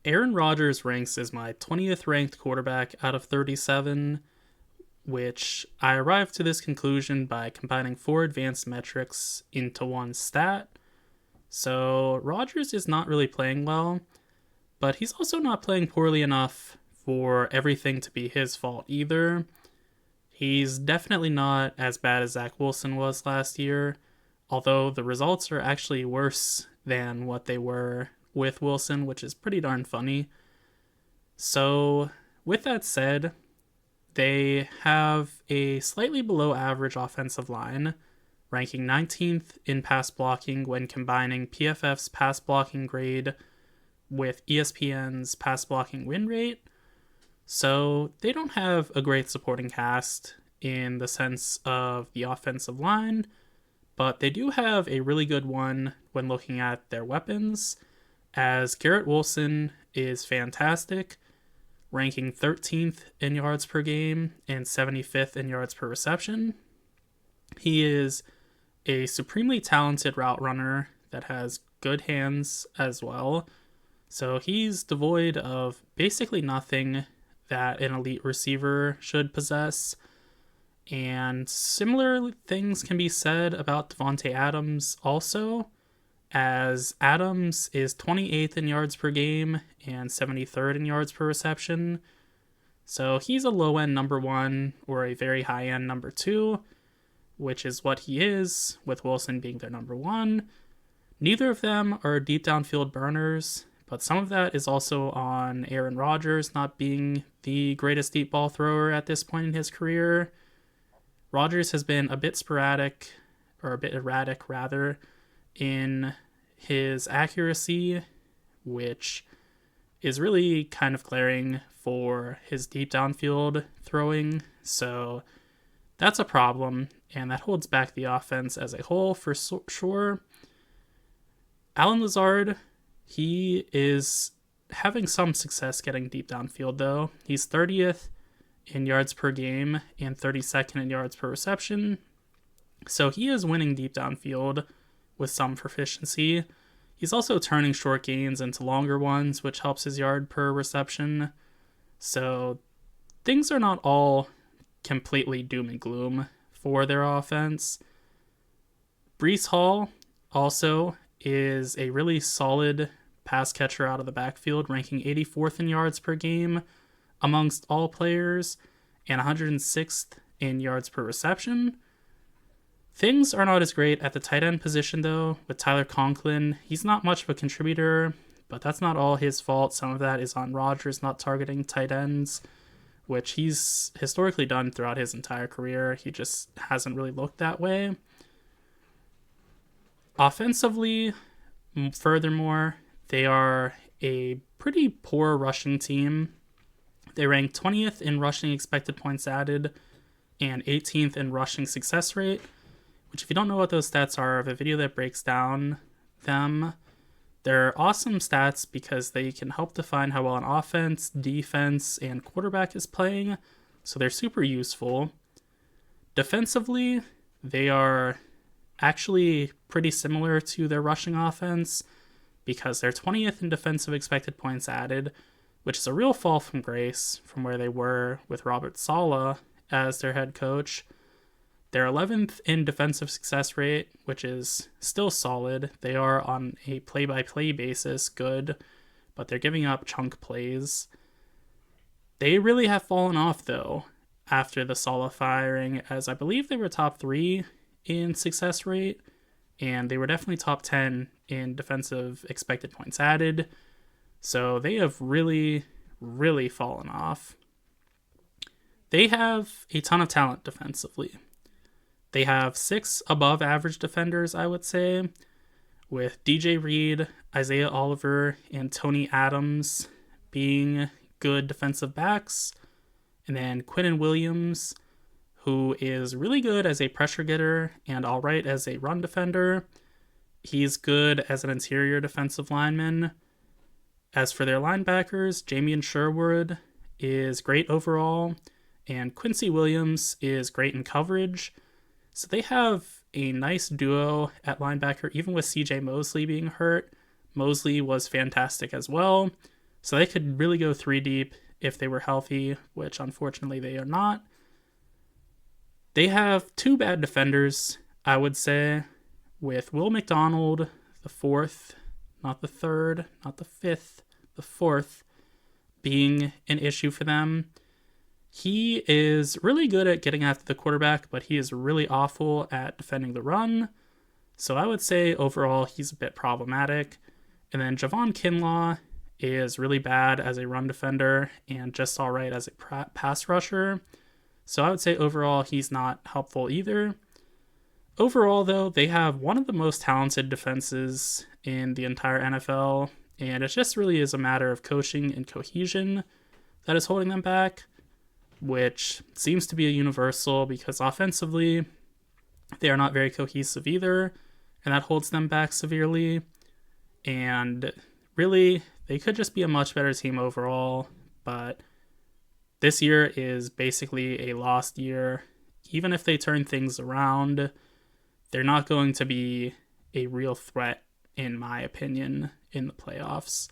Aaron Rodgers ranks as my 20th ranked quarterback out of 37, which I arrived to this conclusion by combining 4 advanced metrics into one stat. So Rodgers is not really playing well, but he's also not playing poorly enough for everything to be his fault either. He's definitely not as bad as Zach Wilson was last year, although the results are actually worse than what they were with Wilson, which is pretty darn funny. So, with that said, they have a slightly below average offensive line, ranking 19th in pass blocking when combining PFF's pass blocking grade with ESPN's pass blocking win rate. So they don't have a great supporting cast in the sense of the offensive line, but they do have a really good one when looking at their weapons, as Garrett Wilson is fantastic, ranking 13th in yards per game and 75th in yards per reception. He is a supremely talented route runner that has good hands as well, so he's devoid of basically nothing that an elite receiver should possess. And similar things can be said about Devontae Adams also, as Adams is 28th in yards per game and 73rd in yards per reception. So he's a low-end number 1 or a very high-end number 2, which is what he is, with Wilson being their number 1. Neither of them are deep downfield burners, but some of that is also on Aaron Rodgers not being the greatest deep ball thrower at this point in his career. Rodgers has been a bit sporadic, or a bit erratic rather, in his accuracy, which is really kind of glaring for his deep downfield throwing. So that's a problem, and that holds back the offense as a whole for sure. Allen Lazard, he is having some success getting deep downfield, though. He's 30th in yards per game and 32nd in yards per reception. So he is winning deep downfield with some proficiency. He's also turning short gains into longer ones, which helps his yard per reception. So things are not all completely doom and gloom for their offense. Breece Hall also is a really solid pass catcher out of the backfield, ranking 84th in yards per game amongst all players and 106th in yards per reception. Things are not as great at the tight end position, though, with Tyler Conklin. He's not much of a contributor, but that's not all his fault. Some of that is on Rodgers not targeting tight ends, which he's historically done throughout his entire career. He just hasn't really looked that way. Offensively, furthermore, they are a pretty poor rushing team. They rank 20th in rushing expected points added and 18th in rushing success rate, which, if you don't know what those stats are, I have a video that breaks down them. They're awesome stats because they can help define how well an offense, defense, and quarterback is playing, so they're super useful. Defensively, they are actually pretty similar to their rushing offense because they're 20th in defensive expected points added, which is a real fall from grace from where they were with Robert Saleh as their head coach. They're 11th in defensive success rate, which is still solid. They are on a play-by-play basis good, but they're giving up chunk plays. They really have fallen off, though, after the Saleh firing, as I believe they were top 3 in success rate, and they were definitely top 10 in defensive expected points added. So they have really, really fallen off. They have a ton of talent defensively. They have 6 above average defenders, I would say, with DJ Reed, Isaiah Oliver, and Tony Adams being good defensive backs. And then Quinnen Williams, who is really good as a pressure getter and all right as a run defender. He's good as an interior defensive lineman. As for their linebackers, Jamien Sherwood is great overall, and Quincy Williams is great in coverage. So they have a nice duo at linebacker, even with CJ Mosley being hurt. Mosley was fantastic as well. So they could really go 3 deep if they were healthy, which unfortunately they are not. They have 2 bad defenders, I would say, with Will McDonald, the 4th, not the 3rd, not the 5th, the 4th, being an issue for them. He is really good at getting after the quarterback, but he is really awful at defending the run. So I would say overall he's a bit problematic. And then Javon Kinlaw is really bad as a run defender and just all right as a pass rusher. So I would say overall he's not helpful either. Overall, though, they have one of the most talented defenses in the entire NFL, and it just really is a matter of coaching and cohesion that is holding them back, which seems to be a universal because offensively they are not very cohesive either, and that holds them back severely. And really, they could just be a much better team overall, but this year is basically a lost year. Even if they turn things around, they're not going to be a real threat, in my opinion, in the playoffs.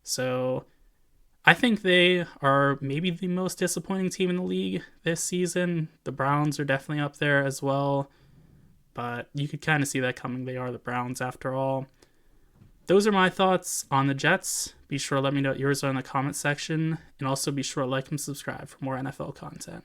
So I think they are maybe the most disappointing team in the league this season. The Browns are definitely up there as well, but you could kind of see that coming. They are the Browns after all. Those are my thoughts on the Jets. Be sure to let me know what yours are in the comment section, and also be sure to like and subscribe for more NFL content.